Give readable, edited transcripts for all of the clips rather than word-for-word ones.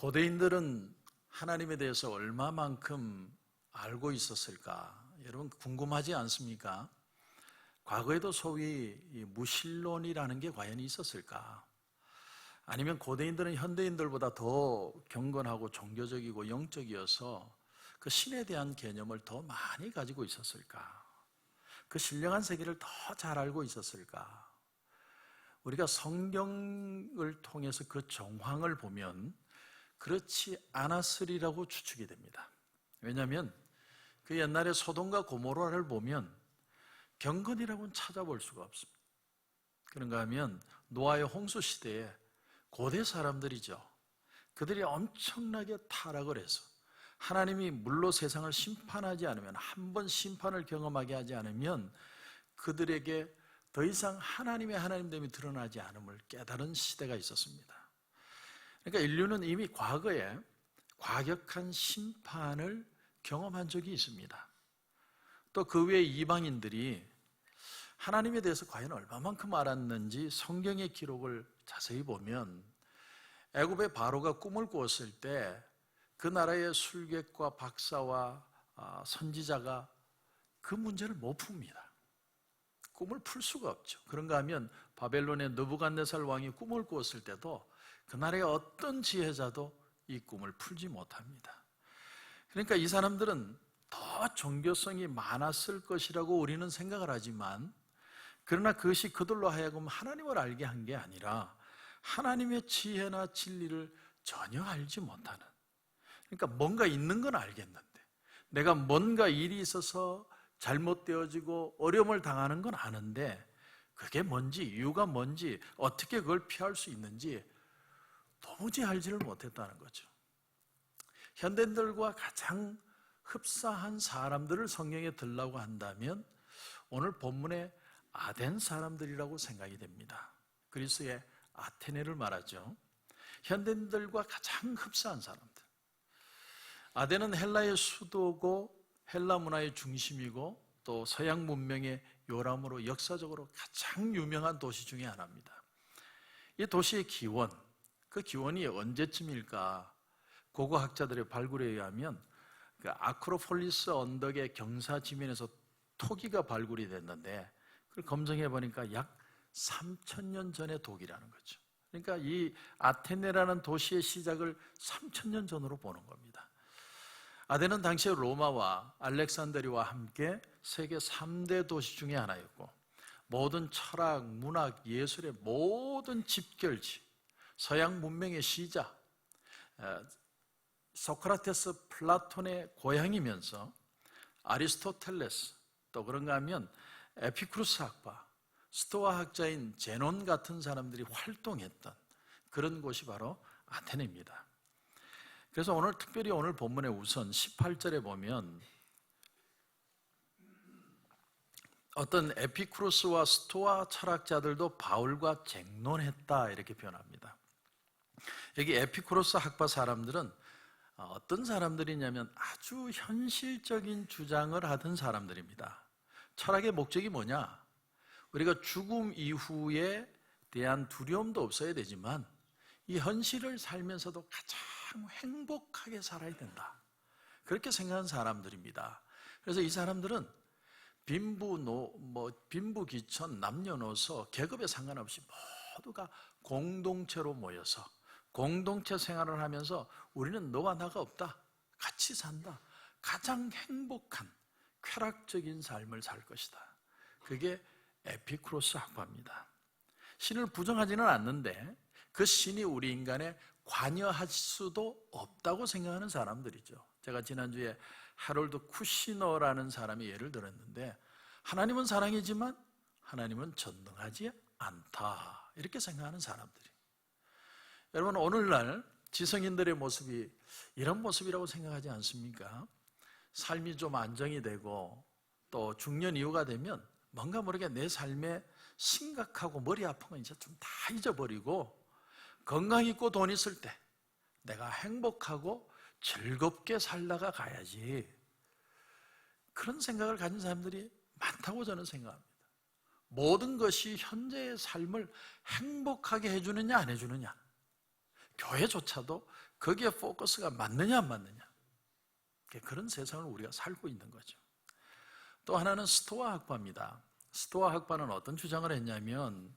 고대인들은 하나님에 대해서 얼마만큼 알고 있었을까? 여러분 궁금하지 않습니까? 과거에도 소위 무신론이라는 게 과연 있었을까? 아니면 고대인들은 현대인들보다 더 경건하고 종교적이고 영적이어서 그 신에 대한 개념을 더 많이 가지고 있었을까? 그 신령한 세계를 더 잘 알고 있었을까? 우리가 성경을 통해서 그 정황을 보면 그렇지 않았으리라고 추측이 됩니다. 왜냐하면 그 옛날에 소돔과 고모라를 보면 경건이라고는 찾아볼 수가 없습니다. 그런가 하면 노아의 홍수 시대에 고대 사람들이죠. 그들이 엄청나게 타락을 해서 하나님이 물로 세상을 심판하지 않으면, 한 번 심판을 경험하게 하지 않으면 그들에게 더 이상 하나님의 하나님됨이 드러나지 않음을 깨달은 시대가 있었습니다. 그러니까 인류는 이미 과거에 과격한 심판을 경험한 적이 있습니다. 또 그 외에 이방인들이 하나님에 대해서 과연 얼마만큼 알았는지 성경의 기록을 자세히 보면 애굽의 바로가 꿈을 꾸었을 때 그 나라의 술객과 박사와 선지자가 그 문제를 못 풉니다. 꿈을 풀 수가 없죠. 그런가 하면 바벨론의 느부갓네살 왕이 꿈을 꾸었을 때도 그 나라의 어떤 지혜자도 이 꿈을 풀지 못합니다. 그러니까 이 사람들은 더 종교성이 많았을 것이라고 우리는 생각을 하지만, 그러나 그것이 그들로 하여금 하나님을 알게 한 게 아니라 하나님의 지혜나 진리를 전혀 알지 못하는, 그러니까 뭔가 있는 건 알겠는데 내가 뭔가 일이 있어서 잘못되어지고 어려움을 당하는 건 아는데 그게 뭔지, 이유가 뭔지, 어떻게 그걸 피할 수 있는지 도무지 알지를 못했다는 거죠. 현대인들과 가장 흡사한 사람들을 성경에 들라고 한다면 오늘 본문에 아덴 사람들이라고 생각이 됩니다. 그리스의 아테네를 말하죠. 현대인들과 가장 흡사한 사람들. 아덴은 헬라의 수도고 헬라 문화의 중심이고 또 서양 문명의 요람으로 역사적으로 가장 유명한 도시 중에 하나입니다. 이 도시의 기원, 그 기원이 언제쯤일까? 고고학자들의 발굴에 의하면 그 아크로폴리스 언덕의 경사 지면에서 토기가 발굴이 됐는데 그걸 검증해 보니까 약 3,000년 전의 도기라는 거죠. 그러니까 이 아테네라는 도시의 시작을 3,000년 전으로 보는 겁니다. 아덴은 당시에 로마와 알렉산드리아와 함께 세계 3대 도시 중에 하나였고 모든 철학, 문학, 예술의 모든 집결지, 서양 문명의 시작, 소크라테스, 플라톤의 고향이면서 아리스토텔레스, 또 그런가 하면 에피쿠로스 학파, 스토아 학자인 제논 같은 사람들이 활동했던 그런 곳이 바로 아테네입니다. 그래서 특별히 오늘 본문에 우선 18절에 보면 어떤 에피쿠로스와 스토아 철학자들도 바울과 쟁론했다 이렇게 표현합니다. 여기 에피쿠로스 학파 사람들은 어떤 사람들이냐면 아주 현실적인 주장을 하던 사람들입니다. 철학의 목적이 뭐냐? 우리가 죽음 이후에 대한 두려움도 없어야 되지만 이 현실을 살면서도 가장 행복하게 살아야 된다. 그렇게 생각하는 사람들입니다. 그래서 이 사람들은 빈부, 귀천, 남녀노소, 계급에 상관없이 모두가 공동체로 모여서 공동체 생활을 하면서 우리는 너와 나가 없다. 같이 산다. 가장 행복한 쾌락적인 삶을 살 것이다. 그게 에피쿠로스 학파입니다. 신을 부정하지는 않는데 그 신이 우리 인간에 관여할 수도 없다고 생각하는 사람들이죠. 제가 지난주에 하롤드 쿠시너라는 사람이 예를 들었는데 하나님은 사랑이지만 하나님은 전능하지 않다 이렇게 생각하는 사람들이. 여러분 오늘날 지성인들의 모습이 이런 모습이라고 생각하지 않습니까? 삶이 좀 안정이 되고 또 중년 이후가 되면 뭔가 모르게 내 삶에 심각하고 머리 아픈 건 이제 좀 다 잊어버리고 건강 있고 돈 있을 때 내가 행복하고 즐겁게 살다가 가야지, 그런 생각을 가진 사람들이 많다고 저는 생각합니다. 모든 것이 현재의 삶을 행복하게 해주느냐 안 해주느냐, 교회조차도 거기에 포커스가 맞느냐 안 맞느냐, 그런 세상을 우리가 살고 있는 거죠. 또 하나는 스토아 학파입니다. 스토아 학파는 어떤 주장을 했냐면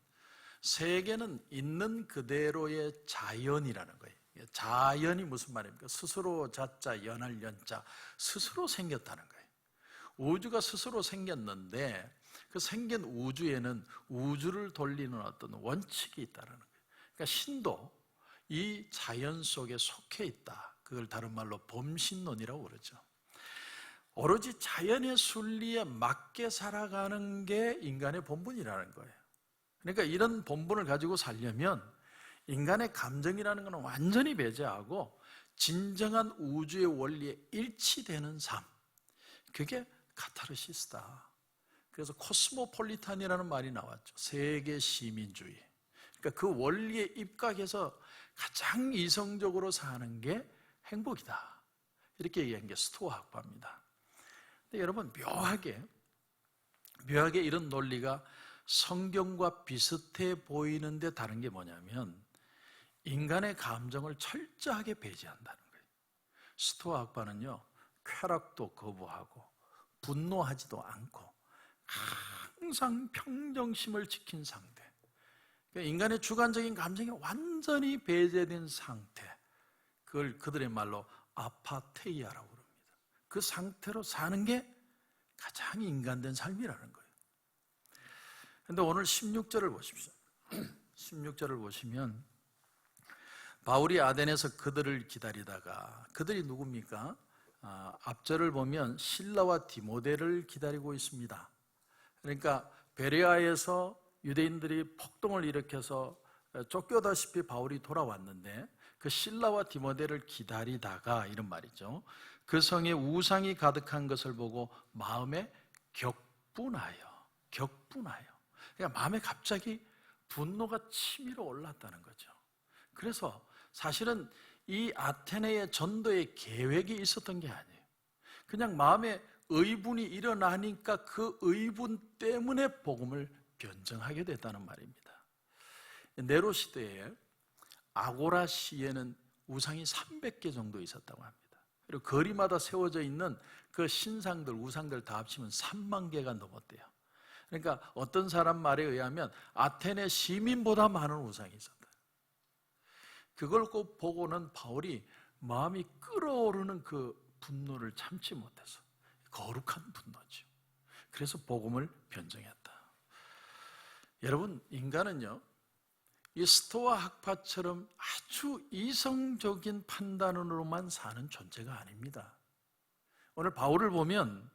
세계는 있는 그대로의 자연이라는 거예요. 자연이 무슨 말입니까? 스스로 자자 연할 연자, 스스로 생겼다는 거예요. 우주가 스스로 생겼는데 그 생긴 우주에는 우주를 돌리는 어떤 원칙이 있다는 거예요. 그러니까 신도 이 자연 속에 속해 있다. 그걸 다른 말로 범신론이라고 그러죠. 오로지 자연의 순리에 맞게 살아가는 게 인간의 본분이라는 거예요. 그러니까 이런 본분을 가지고 살려면 인간의 감정이라는 것은 완전히 배제하고 진정한 우주의 원리에 일치되는 삶, 그게 카타르시스다. 그래서 코스모폴리탄이라는 말이 나왔죠. 세계 시민주의. 그러니까 그 원리에 입각해서 가장 이성적으로 사는 게 행복이다. 이렇게 얘기한 게 스토아 학파입니다. 근데 여러분, 묘하게 이런 논리가 성경과 비슷해 보이는데 다른 게 뭐냐면 인간의 감정을 철저하게 배제한다는 거예요. 스토아 학파는요, 쾌락도 거부하고 분노하지도 않고 항상 평정심을 지킨 상태, 그러니까 인간의 주관적인 감정이 완전히 배제된 상태, 그걸 그들의 말로 아파테이아라고 합니다. 그 상태로 사는 게 가장 인간된 삶이라는 거예요. 그런데 오늘 16절을 보십시오. 16절을 보시면 바울이 아덴에서 그들을 기다리다가, 그들이 누굽니까? 앞절을 보면 실라와 디모데를 기다리고 있습니다. 그러니까 베레아에서 유대인들이 폭동을 일으켜서 쫓겨다시피 바울이 돌아왔는데 그 실라와 디모데를 기다리다가 이런 말이죠. 그 성에 우상이 가득한 것을 보고 마음에 격분하여. 그러니까 마음에 갑자기 분노가 치밀어 올랐다는 거죠. 그래서 사실은 이 아테네의 전도의 계획이 있었던 게 아니에요. 그냥 마음에 의분이 일어나니까 그 의분 때문에 복음을 변증하게 됐다는 말입니다. 네로 시대에 아고라 시에는 우상이 300개 정도 있었다고 합니다. 그리고 거리마다 세워져 있는 그 신상들, 우상들 다 합치면 3만 개가 넘었대요. 그러니까 어떤 사람 말에 의하면 아테네 시민보다 많은 우상이 있었다. 그걸 꼭 보고는 바울이 마음이 끓어오르는 그 분노를 참지 못해서, 거룩한 분노죠. 그래서 복음을 변증했다. 여러분, 인간은요, 이 스토아 학파처럼 아주 이성적인 판단으로만 사는 존재가 아닙니다. 오늘 바울을 보면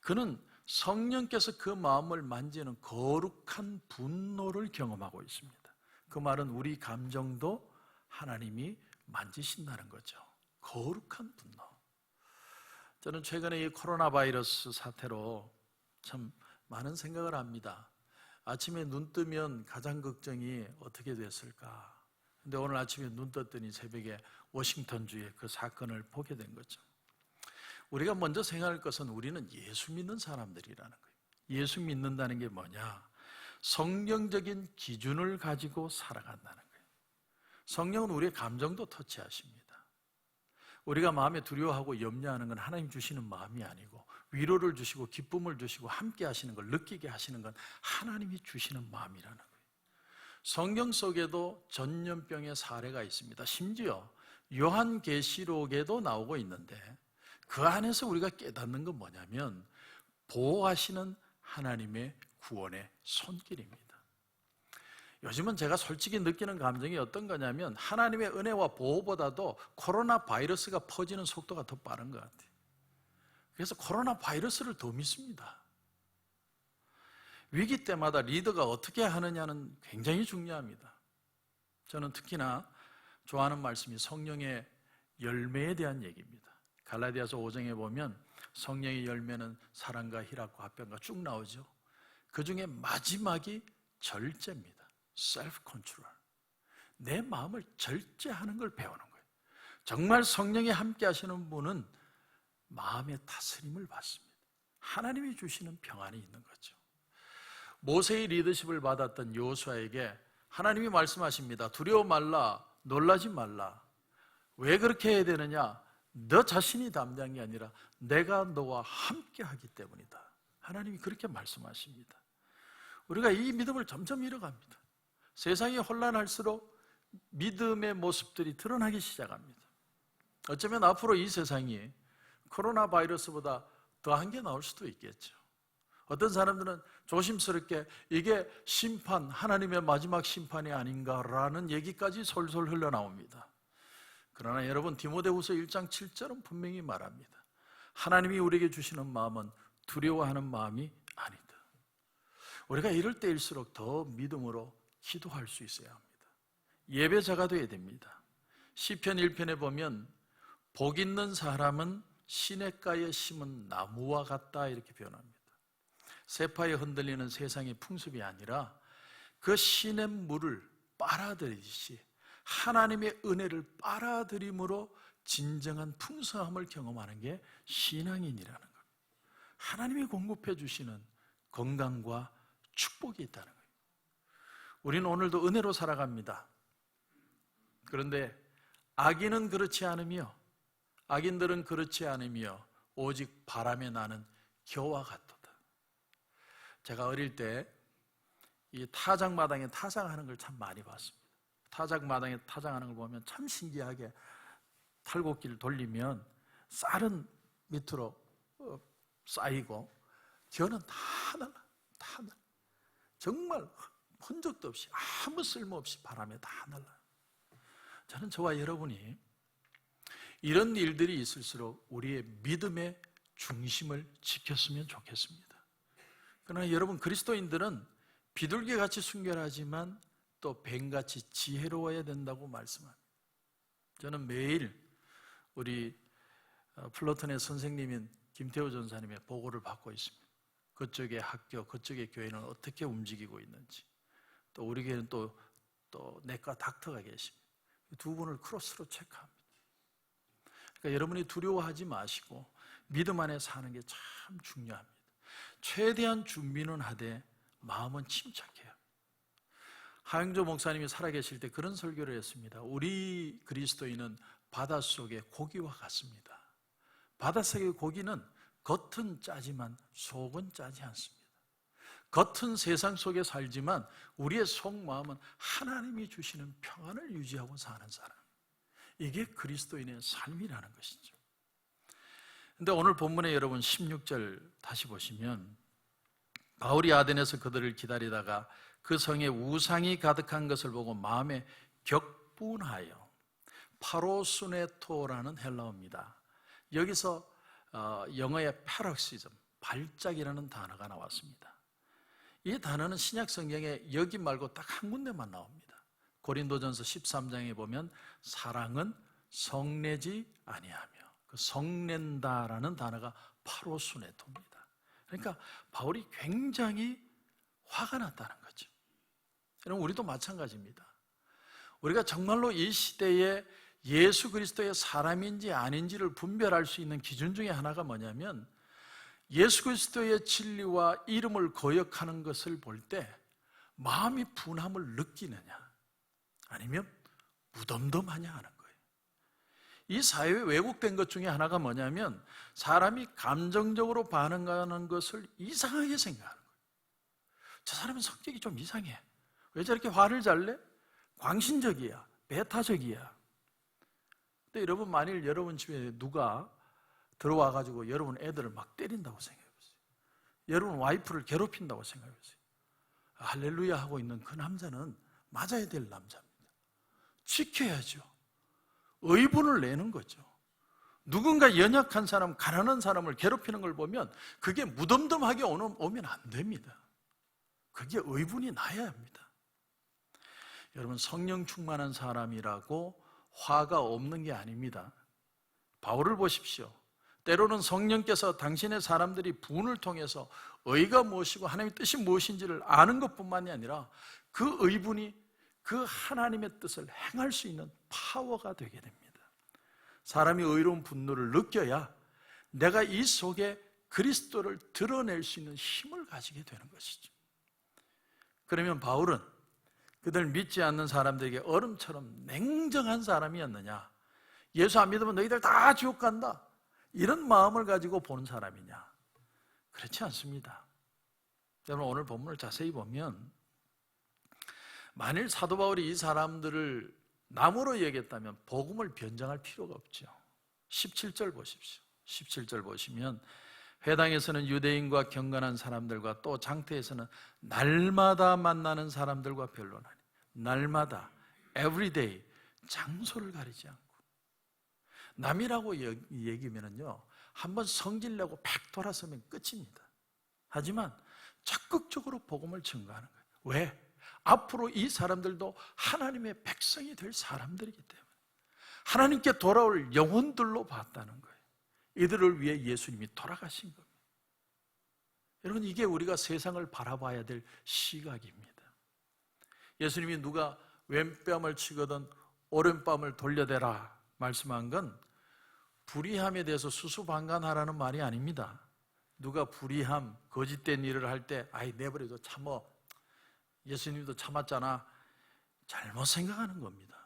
그는 성령께서 그 마음을 만지는 거룩한 분노를 경험하고 있습니다. 그 말은 우리 감정도 하나님이 만지신다는 거죠. 거룩한 분노. 저는 최근에 이 코로나 바이러스 사태로 참 많은 생각을 합니다. 아침에 눈 뜨면 가장 걱정이 어떻게 됐을까. 근데 오늘 아침에 눈 떴더니 새벽에 워싱턴주의 그 사건을 보게 된 거죠. 우리가 먼저 생각할 것은 우리는 예수 믿는 사람들이라는 거예요. 예수 믿는다는 게 뭐냐? 성경적인 기준을 가지고 살아간다는 거예요. 성령은 우리의 감정도 터치하십니다. 우리가 마음에 두려워하고 염려하는 건 하나님 주시는 마음이 아니고 위로를 주시고 기쁨을 주시고 함께 하시는 걸 느끼게 하시는 건 하나님이 주시는 마음이라는 거예요. 성경 속에도 전염병의 사례가 있습니다. 심지어 요한계시록에도 나오고 있는데 그 안에서 우리가 깨닫는 건 뭐냐면 보호하시는 하나님의 구원의 손길입니다. 요즘은 제가 솔직히 느끼는 감정이 어떤 거냐면 하나님의 은혜와 보호보다도 코로나 바이러스가 퍼지는 속도가 더 빠른 것 같아요. 그래서 코로나 바이러스를 더 믿습니다. 위기 때마다 리더가 어떻게 하느냐는 굉장히 중요합니다. 저는 특히나 좋아하는 말씀이 성령의 열매에 대한 얘기입니다. 갈라디아서 5장에 보면 성령의 열매는 사랑과 희락과 화평과 쭉 나오죠. 그 중에 마지막이 절제입니다. 셀프 컨트롤. 내 마음을 절제하는 걸 배우는 거예요. 정말 성령이 함께 하시는 분은 마음의 다스림을 받습니다. 하나님이 주시는 평안이 있는 거죠. 모세의 리더십을 받았던 여호수아에게 하나님이 말씀하십니다. 두려워 말라. 놀라지 말라. 왜 그렇게 해야 되느냐? 너 자신이 담대한 게 아니라 내가 너와 함께 하기 때문이다. 하나님이 그렇게 말씀하십니다. 우리가 이 믿음을 점점 잃어갑니다. 세상이 혼란할수록 믿음의 모습들이 드러나기 시작합니다. 어쩌면 앞으로 이 세상이 코로나 바이러스보다 더한 게 나올 수도 있겠죠. 어떤 사람들은 조심스럽게 이게 심판, 하나님의 마지막 심판이 아닌가라는 얘기까지 솔솔 흘러나옵니다. 그러나 여러분, 디모데후서 1장 7절은 분명히 말합니다. 하나님이 우리에게 주시는 마음은 두려워하는 마음이 아니다. 우리가 이럴 때일수록 더 믿음으로 기도할 수 있어야 합니다. 예배자가 되어야 됩니다. 시편 1편에 보면 복 있는 사람은 시냇가에 심은 나무와 같다 이렇게 표현합니다. 세파에 흔들리는 세상의 풍습이 아니라 그 시냇물을 빨아들이듯이 하나님의 은혜를 빨아들임으로 진정한 풍성함을 경험하는 게 신앙인이라는 겁니다. 하나님이 공급해 주시는 건강과 축복이 있다는 거예요. 우리는 오늘도 은혜로 살아갑니다. 그런데 악인은 그렇지 않으며 악인들은 그렇지 않으며 오직 바람에 나는 겨와 같도다. 제가 어릴 때 이 타작마당에 타작하는 걸 참 많이 봤습니다. 타작마당에 타작하는 걸 보면 참 신기하게 탈곡기를 돌리면 쌀은 밑으로 쌓이고 겨는 다 날라. 정말 흔적도 없이 아무 쓸모없이 바람에 다 날라요. 저는 저와 여러분이 이런 일들이 있을수록 우리의 믿음의 중심을 지켰으면 좋겠습니다. 그러나 여러분, 그리스도인들은 비둘기같이 순결하지만 또 뱀같이 지혜로워야 된다고 말씀합니다. 저는 매일 우리 플로톤의 선생님인 김태호 전사님의 보고를 받고 있습니다. 그쪽의 학교, 그쪽의 교회는 어떻게 움직이고 있는지, 또 우리 교회는 또 내과 닥터가 계십니다. 두 분을 크로스로 체크합니다. 그러니까 여러분이 두려워하지 마시고 믿음 안에 사는 게 참 중요합니다. 최대한 준비는 하되 마음은 침착해요. 하영조 목사님이 살아계실 때 그런 설교를 했습니다. 우리 그리스도인은 바닷속의 고기와 같습니다. 바닷속의 고기는 겉은 짜지만 속은 짜지 않습니다. 겉은 세상 속에 살지만 우리의 속마음은 하나님이 주시는 평안을 유지하고 사는 사람. 이게 그리스도인의 삶이라는 것이죠. 그런데 오늘 본문에 여러분 16절 다시 보시면 바울이 아덴에서 그들을 기다리다가 그 성에 우상이 가득한 것을 보고 마음에 격분하여, 파로수네토라는 헬라어입니다. 여기서 영어의 paroxysm, 발작이라는 단어가 나왔습니다. 이 단어는 신약 성경에 여기 말고 딱 한 군데만 나옵니다. 고린도전서 13장에 보면 사랑은 성내지 아니하며, 그 성낸다라는 단어가 파로수네토입니다. 그러니까 바울이 굉장히 화가 났다는 거죠. 여러분, 우리도 마찬가지입니다. 우리가 정말로 이 시대에 예수 그리스도의 사람인지 아닌지를 분별할 수 있는 기준 중에 하나가 뭐냐면, 예수 그리스도의 진리와 이름을 거역하는 것을 볼 때 마음이 분함을 느끼느냐 아니면 무덤덤하냐 하는 거예요. 이 사회에 왜곡된 것 중에 하나가 뭐냐면 사람이 감정적으로 반응하는 것을 이상하게 생각하는 거예요. 저 사람은 성격이 좀 이상해. 왜 저렇게 화를 잘 내? 광신적이야, 배타적이야. 근데 여러분, 만일 여러분 집에 누가 들어와가지고 여러분 애들을 막 때린다고 생각해보세요. 여러분 와이프를 괴롭힌다고 생각해보세요. 할렐루야 하고 있는 그 남자는 맞아야 될 남자입니다. 지켜야죠. 의분을 내는 거죠. 누군가 연약한 사람, 가난한 사람을 괴롭히는 걸 보면 그게 무덤덤하게 오면 안 됩니다. 그게 의분이 나야 합니다. 여러분, 성령 충만한 사람이라고 화가 없는 게 아닙니다. 바울을 보십시오. 때로는 성령께서 당신의 사람들이 분을 통해서 의가 무엇이고 하나님의 뜻이 무엇인지를 아는 것뿐만이 아니라 그 의분이 그 하나님의 뜻을 행할 수 있는 파워가 되게 됩니다. 사람이 의로운 분노를 느껴야 내가 이 속에 그리스도를 드러낼 수 있는 힘을 가지게 되는 것이죠. 그러면 바울은 그들 믿지 않는 사람들에게 얼음처럼 냉정한 사람이었느냐? 예수 안 믿으면 너희들 다 지옥 간다, 이런 마음을 가지고 보는 사람이냐? 그렇지 않습니다. 여러분, 오늘 본문을 자세히 보면 만일 사도 바울이 이 사람들을 나무로 여겼다면 복음을 변장할 필요가 없죠. 17절 보십시오. 17절 보시면 회당에서는 유대인과 경건한 사람들과 또 장터에서는 날마다 만나는 사람들과 변론하니, 날마다, everyday, 장소를 가리지 않고. 남이라고 얘기하면요, 한번 성질내고 팍 돌아서면 끝입니다. 하지만 적극적으로 복음을 증거하는 거예요. 왜? 앞으로 이 사람들도 하나님의 백성이 될 사람들이기 때문에, 하나님께 돌아올 영혼들로 봤다는 거예요. 이들을 위해 예수님이 돌아가신 겁니다. 여러분, 이게 우리가 세상을 바라봐야 될 시각입니다. 예수님이 누가 왼뺨을 치거든 오른뺨을 돌려대라 말씀한 건 불의함에 대해서 수수방관하라는 말이 아닙니다. 누가 불의함, 거짓된 일을 할 때 아이 내버려둬, 참어, 예수님도 참았잖아, 잘못 생각하는 겁니다.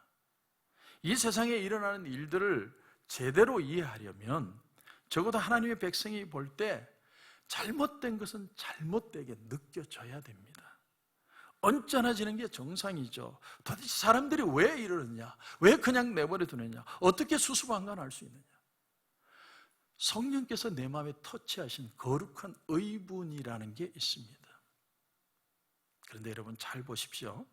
이 세상에 일어나는 일들을 제대로 이해하려면 적어도 하나님의 백성이 볼 때 잘못된 것은 잘못되게 느껴져야 됩니다. 언짢아지는 게 정상이죠. 도대체 사람들이 왜 이러느냐, 왜 그냥 내버려 두느냐, 어떻게 수수방관할 수 있느냐. 성령께서 내 마음에 터치하신 거룩한 의분이라는 게 있습니다. 그런데 여러분 잘 보십시오.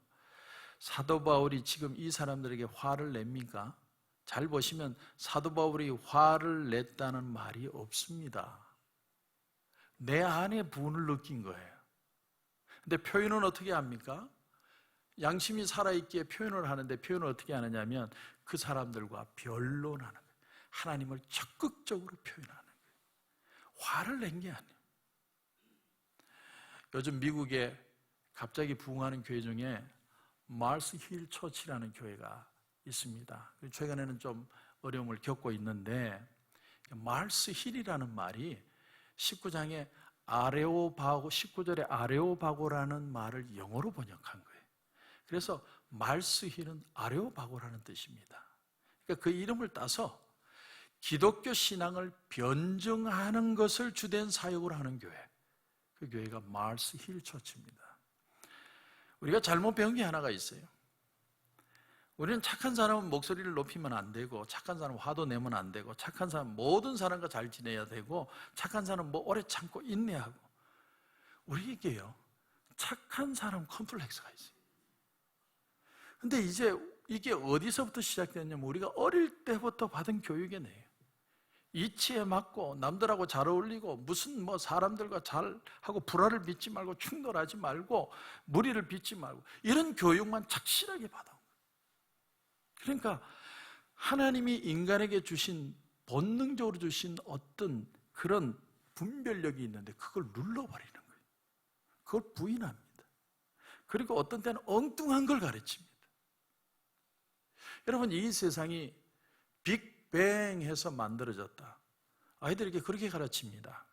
사도 바울이 지금 이 사람들에게 화를 냅니까? 잘 보시면 사도 바울이 화를 냈다는 말이 없습니다. 내 안에 분을 느낀 거예요. 근데 표현은 어떻게 합니까? 양심이 살아있기에 표현을 하는데, 표현을 어떻게 하느냐면 그 사람들과 변론하는 거예요. 하나님을 적극적으로 표현하는 거예요. 화를 낸 게 아니에요. 요즘 미국에 갑자기 부흥하는 교회 중에 마르스 힐 처치라는 교회가 있습니다. 최근에는 좀 어려움을 겪고 있는데, 마르스 힐이라는 말이 19장에 아레오바고, 19절에 아레오바고라는 말을 영어로 번역한 거예요. 그래서 마르스 힐은 아레오바고라는 뜻입니다. 그러니까 그 이름을 따서 기독교 신앙을 변증하는 것을 주된 사역을 하는 교회, 그 교회가 마르스 힐 처치입니다. 우리가 잘못 배운 게 하나가 있어요. 우리는 착한 사람은 목소리를 높이면 안 되고, 착한 사람은 화도 내면 안 되고, 착한 사람은 모든 사람과 잘 지내야 되고, 착한 사람은 뭐 오래 참고 인내하고. 우리에게요, 착한 사람 컴플렉스가 있어요. 근데 이제 이게 어디서부터 시작됐냐면 우리가 어릴 때부터 받은 교육이네요. 이치에 맞고 남들하고 잘 어울리고 무슨 뭐 사람들과 잘하고 불화를 빚지 말고 충돌하지 말고 무리를 빚지 말고, 이런 교육만 착실하게 받아. 그러니까 하나님이 인간에게 주신, 본능적으로 주신 어떤 그런 분별력이 있는데 그걸 눌러버리는 거예요. 그걸 부인합니다. 그리고 어떤 때는 엉뚱한 걸 가르칩니다. 여러분, 이 세상이 빅뱅해서 만들어졌다, 아이들에게 그렇게 가르칩니다.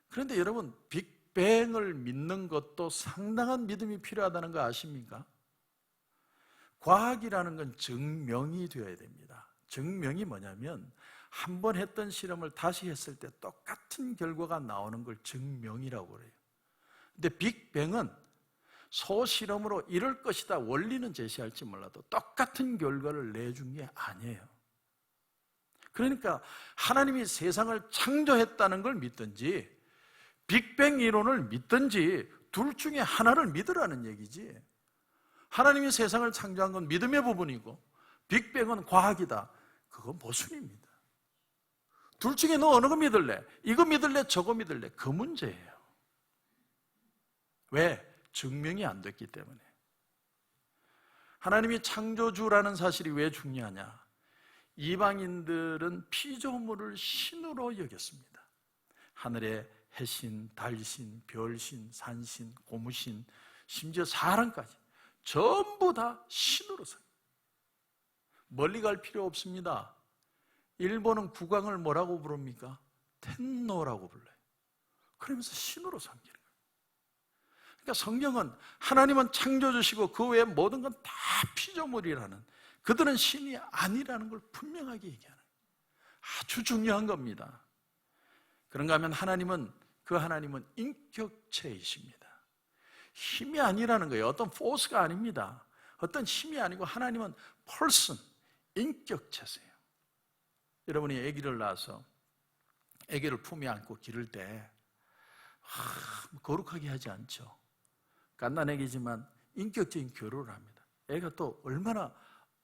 그런데 여러분, 빅뱅을 믿는 것도 상당한 믿음이 필요하다는 거 아십니까? 과학이라는 건 증명이 되어야 됩니다. 증명이 뭐냐면 한 번 했던 실험을 다시 했을 때 똑같은 결과가 나오는 걸 증명이라고 그래요. 근데 빅뱅은 소실험으로 이럴 것이다 원리는 제시할지 몰라도 똑같은 결과를 내준 게 아니에요. 그러니까 하나님이 세상을 창조했다는 걸 믿든지 빅뱅 이론을 믿든지 둘 중에 하나를 믿으라는 얘기지, 하나님이 세상을 창조한 건 믿음의 부분이고 빅뱅은 과학이다, 그건 모순입니다. 둘 중에 너 어느 거 믿을래? 이거 믿을래? 저거 믿을래? 그 문제예요. 왜? 증명이 안 됐기 때문에. 하나님이 창조주라는 사실이 왜 중요하냐? 이방인들은 피조물을 신으로 여겼습니다. 하늘의 해신, 달신, 별신, 산신, 고무신, 심지어 사람까지 전부 다 신으로 서. 멀리 갈 필요 없습니다. 일본은 국왕을 뭐라고 부릅니까? 텐노라고 불러요. 그러면서 신으로 섬기는 거예요. 그러니까 성경은 하나님은 창조주시고 그 외에 모든 건 다 피조물이라는, 그들은 신이 아니라는 걸 분명하게 얘기하는 아주 중요한 겁니다. 그런가 하면 그 하나님은 인격체이십니다. 힘이 아니라는 거예요. 어떤 포스가 아닙니다. 어떤 힘이 아니고 하나님은 person, 인격체세요. 여러분이 아기를 낳아서 아기를 품에 안고 기를 때 거룩하게 하지 않죠. 갓난아기지만 인격적인 교류를 합니다. 애가 또 얼마나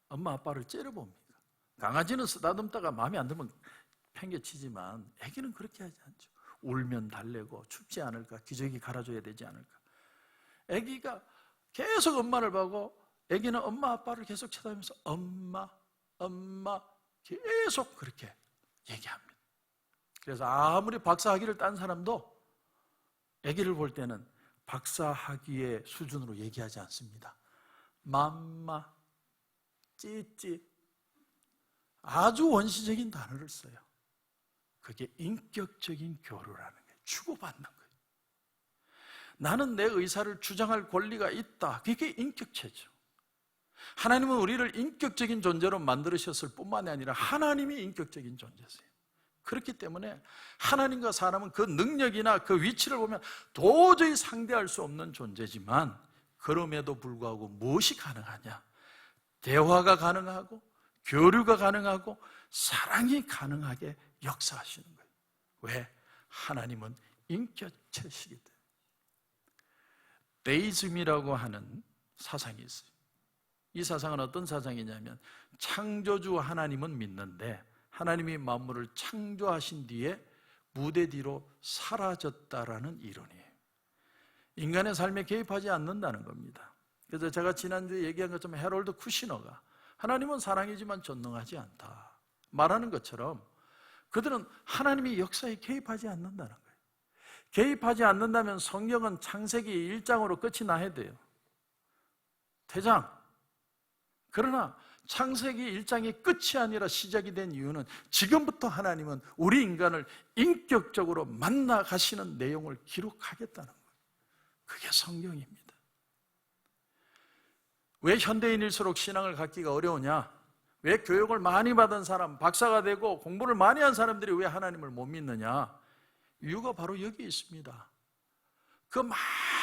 엄마 아빠를 째려봅니까? 강아지는 쓰다듬다가 마음에 안 들면 팽개치지만 아기는 그렇게 하지 않죠. 울면 달래고 춥지 않을까, 기저귀 갈아줘야 되지 않을까. 아기가 계속 엄마를 보고 아기는 엄마 아빠를 계속 쳐다보면서 엄마 계속 그렇게 얘기합니다. 그래서 아무리 박사학위를 딴 사람도 아기를 볼 때는 박사학위의 수준으로 얘기하지 않습니다. 맘마, 찌찌, 아주 원시적인 단어를 써요. 그게 인격적인 교류라는 거예요. 주고받는 거예요. 나는 내 의사를 주장할 권리가 있다. 그게 인격체죠. 하나님은 우리를 인격적인 존재로 만들으셨을 뿐만 아니라 하나님이 인격적인 존재세요. 그렇기 때문에 하나님과 사람은 그 능력이나 그 위치를 보면 도저히 상대할 수 없는 존재지만, 그럼에도 불구하고 무엇이 가능하냐? 대화가 가능하고 교류가 가능하고 사랑이 가능하게 역사하시는 거예요. 왜? 하나님은 인격체시기 때문에. 데이즘이라고 하는 사상이 있어요. 이 사상은 어떤 사상이냐면, 창조주 하나님은 믿는데 하나님이 만물을 창조하신 뒤에 무대 뒤로 사라졌다라는 이론이에요. 인간의 삶에 개입하지 않는다는 겁니다. 그래서 제가 지난주에 얘기한 것처럼 해롤드 쿠시너가 하나님은 사랑이지만 전능하지 않다 말하는 것처럼, 그들은 하나님이 역사에 개입하지 않는다는 거예요. 개입하지 않는다면 성경은 창세기 1장으로 끝이 나야 돼요. 퇴장. 그러나 창세기 1장이 끝이 아니라 시작이 된 이유는 지금부터 하나님은 우리 인간을 인격적으로 만나 가시는 내용을 기록하겠다는 거예요. 그게 성경입니다. 왜 현대인일수록 신앙을 갖기가 어려우냐? 왜 교육을 많이 받은 사람, 박사가 되고 공부를 많이 한 사람들이 왜 하나님을 못 믿느냐? 이유가 바로 여기 있습니다. 그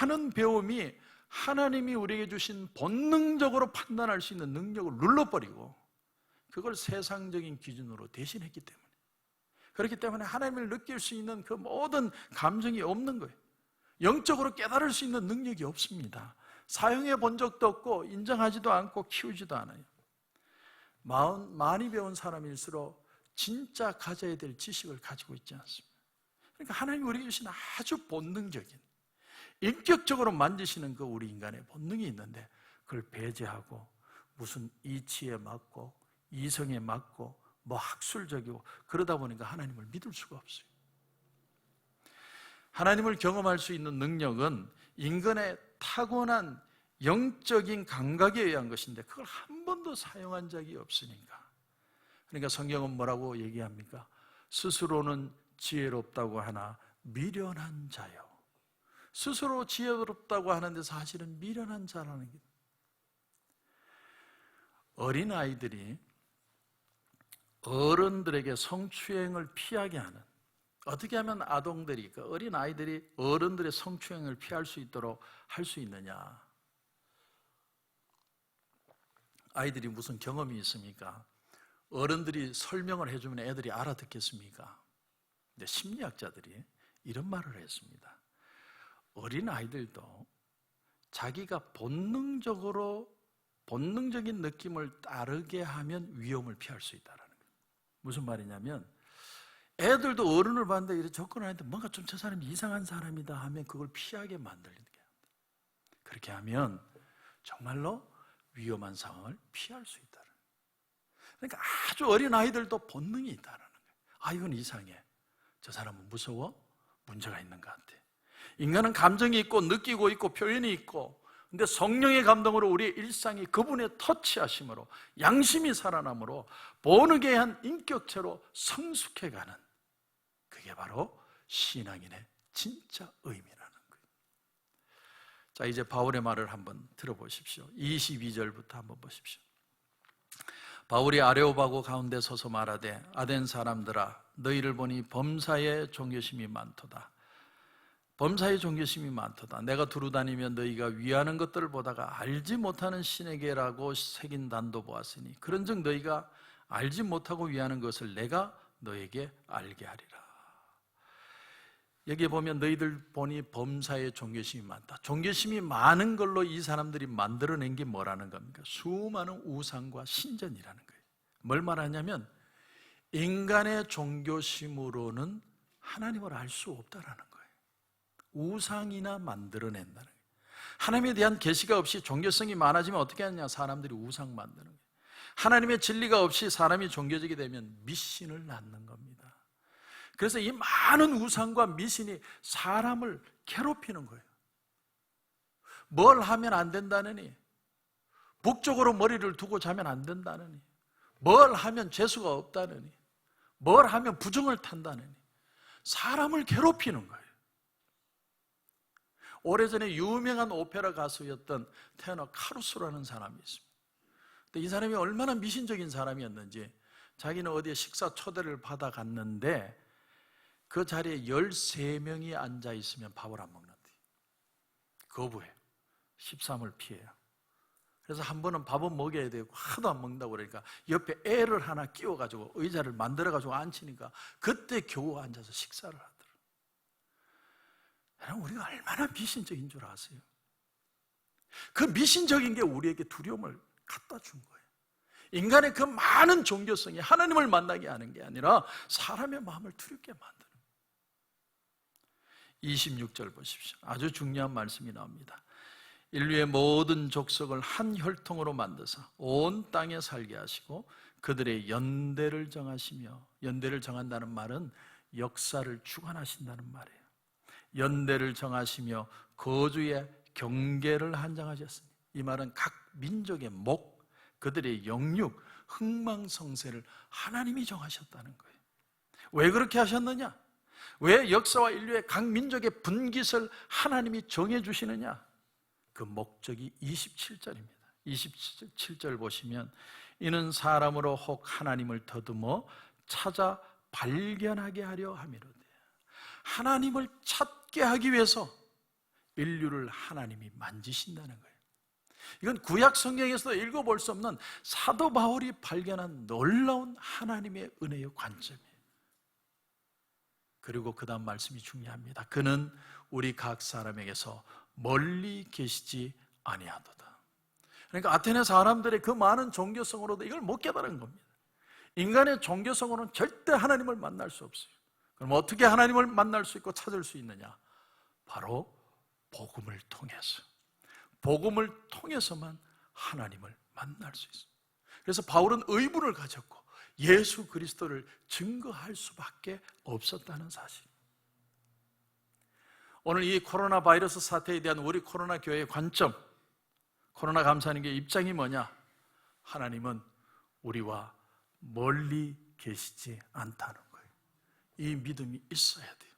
많은 배움이 하나님이 우리에게 주신 본능적으로 판단할 수 있는 능력을 눌러버리고 그걸 세상적인 기준으로 대신했기 때문에, 그렇기 때문에 하나님을 느낄 수 있는 그 모든 감정이 없는 거예요. 영적으로 깨달을 수 있는 능력이 없습니다. 사용해 본 적도 없고 인정하지도 않고 키우지도 않아요. 많이 배운 사람일수록 진짜 가져야 될 지식을 가지고 있지 않습니다. 그러니까 하나님이 우리에게 주신 아주 본능적인, 인격적으로 만지시는 그 우리 인간의 본능이 있는데, 그걸 배제하고 무슨 이치에 맞고 이성에 맞고 뭐 학술적이고 그러다 보니까 하나님을 믿을 수가 없어요. 하나님을 경험할 수 있는 능력은 인간의 타고난 영적인 감각에 의한 것인데 그걸 한 번도 사용한 적이 없으니까. 그러니까 성경은 뭐라고 얘기합니까? 스스로는 지혜롭다고 하나 미련한 자요. 스스로 지혜롭다고 하는데 사실은 미련한 자라는 게, 어린아이들이 어른들에게 성추행을 피하게 하는, 어떻게 하면 아동들이, 그 어린아이들이 어른들의 성추행을 피할 수 있도록 할 수 있느냐? 아이들이 무슨 경험이 있습니까? 어른들이 설명을 해주면 애들이 알아듣겠습니까? 근데 심리학자들이 이런 말을 했습니다. 어린아이들도 자기가 본능적인 느낌을 따르게 하면 위험을 피할 수 있다는 거예요. 무슨 말이냐면, 애들도 어른을 봤는데 이렇게 접근하는데 뭔가 좀 저 사람이 이상한 사람이다 하면 그걸 피하게 만들게 합니다. 그렇게 하면 정말로 위험한 상황을 피할 수 있다는 거예요. 그러니까 아주 어린 아이들도 본능이 있다는 거예요. 아, 이건 이상해. 저 사람은 무서워? 문제가 있는 것 같아. 인간은 감정이 있고 느끼고 있고 표현이 있고, 근데 성령의 감동으로 우리의 일상이 그분의 터치하심으로 양심이 살아남으로 본능에한 인격체로 성숙해가는, 그게 바로 신앙인의 진짜 의미라는 거예요. 자, 이제 바울의 말을 한번 들어보십시오. 22절부터 한번 보십시오. 바울이 아레오바고 가운데 서서 말하되 아덴 사람들아 너희를 보니 범사에 종교심이 많도다. 범사에 종교심이 많도다. 내가 두루다니며 너희가 위하는 것들을 보다가 알지 못하는 신에게라고 새긴 단도 보았으니 그런즉 너희가 알지 못하고 위하는 것을 내가 너에게 알게 하리라. 여기에 보면 너희들 보니 범사에 종교심이 많다. 종교심이 많은 걸로 이 사람들이 만들어낸 게 뭐라는 겁니까? 수많은 우상과 신전이라는 거예요. 뭘 말하냐면 인간의 종교심으로는 하나님을 알 수 없다라는 거예요. 우상이나 만들어낸다는 거예요. 하나님에 대한 계시가 없이 종교성이 많아지면 어떻게 하느냐? 사람들이 우상 만드는 거예요. 하나님의 진리가 없이 사람이 종교적이 되면 미신을 낳는 겁니다. 그래서 이 많은 우상과 미신이 사람을 괴롭히는 거예요. 뭘 하면 안 된다느니, 북쪽으로 머리를 두고 자면 안 된다느니, 뭘 하면 재수가 없다느니, 뭘 하면 부정을 탄다느니 사람을 괴롭히는 거예요. 오래전에 유명한 오페라 가수였던 테너 카루소라는 사람이 있습니다. 근데 이 사람이 얼마나 미신적인 사람이었는지 자기는 어디에 식사 초대를 받아갔는데 그 자리에 13명이 앉아있으면 밥을 안 먹는데 거부해요. 13을 피해요. 그래서 한 번은 밥은 먹여야 되고 하도 안 먹는다고 그러니까 옆에 애를 하나 끼워가지고 의자를 만들어가지고 앉히니까 그때 겨우 앉아서 식사를 하더라고요. 여러분, 우리가 얼마나 미신적인 줄 아세요? 그 미신적인 게 우리에게 두려움을 갖다 준 거예요. 인간의 그 많은 종교성이 하나님을 만나게 하는 게 아니라 사람의 마음을 두렵게 만드는 거예요. 26절 보십시오. 아주 중요한 말씀이 나옵니다. 인류의 모든 족속을 한 혈통으로 만드사 온 땅에 살게 하시고 그들의 연대를 정하시며, 연대를 정한다는 말은 역사를 주관하신다는 말이에요. 연대를 정하시며 거주의 경계를 한정하셨습니다. 이 말은 각 민족의 목, 그들의 영육, 흥망성쇠를 하나님이 정하셨다는 거예요. 왜 그렇게 하셨느냐? 왜 역사와 인류의 각 민족의 분깃을 하나님이 정해주시느냐? 그 목적이 27절입니다. 27절 보시면 이는 사람으로 혹 하나님을 더듬어 찾아 발견하게 하려 함이로되, 하나님을 찾게 하기 위해서 인류를 하나님이 만지신다는 거예요. 이건 구약 성경에서도 읽어볼 수 없는 사도 바울이 발견한 놀라운 하나님의 은혜의 관점이에요. 그리고 그 다음 말씀이 중요합니다. 그는 우리 각 사람에게서 멀리 계시지 아니하도다. 그러니까 아테네 사람들의 그 많은 종교성으로도 이걸 못 깨달은 겁니다. 인간의 종교성으로는 절대 하나님을 만날 수 없어요. 그럼 어떻게 하나님을 만날 수 있고 찾을 수 있느냐? 바로 복음을 통해서. 복음을 통해서만 하나님을 만날 수 있어요. 그래서 바울은 의문을 가졌고 예수 그리스도를 증거할 수밖에 없었다는 사실. 오늘 이 코로나 바이러스 사태에 대한 우리 코로나 교회의 관점, 코로나 감사님의 입장이 뭐냐? 하나님은 우리와 멀리 계시지 않다는 거예요. 이 믿음이 있어야 돼요.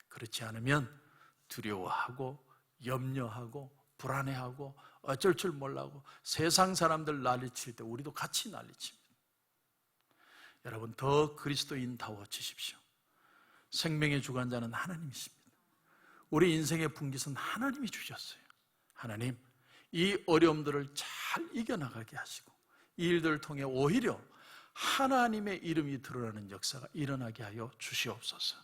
그렇지 않으면 두려워하고 염려하고 불안해하고 어쩔 줄 몰라고 세상 사람들 난리칠 때 우리도 같이 난리칩니다. 여러분, 더 그리스도인다워지십시오. 생명의 주관자는 하나님이십니다. 우리 인생의 분깃은 하나님이 주셨어요. 하나님, 이 어려움들을 잘 이겨나가게 하시고 이 일들을 통해 오히려 하나님의 이름이 드러나는 역사가 일어나게 하여 주시옵소서.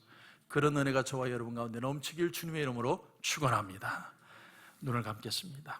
그런 은혜가 저와 여러분 가운데 넘치길 주님의 이름으로 축원합니다. 눈을 감겠습니다.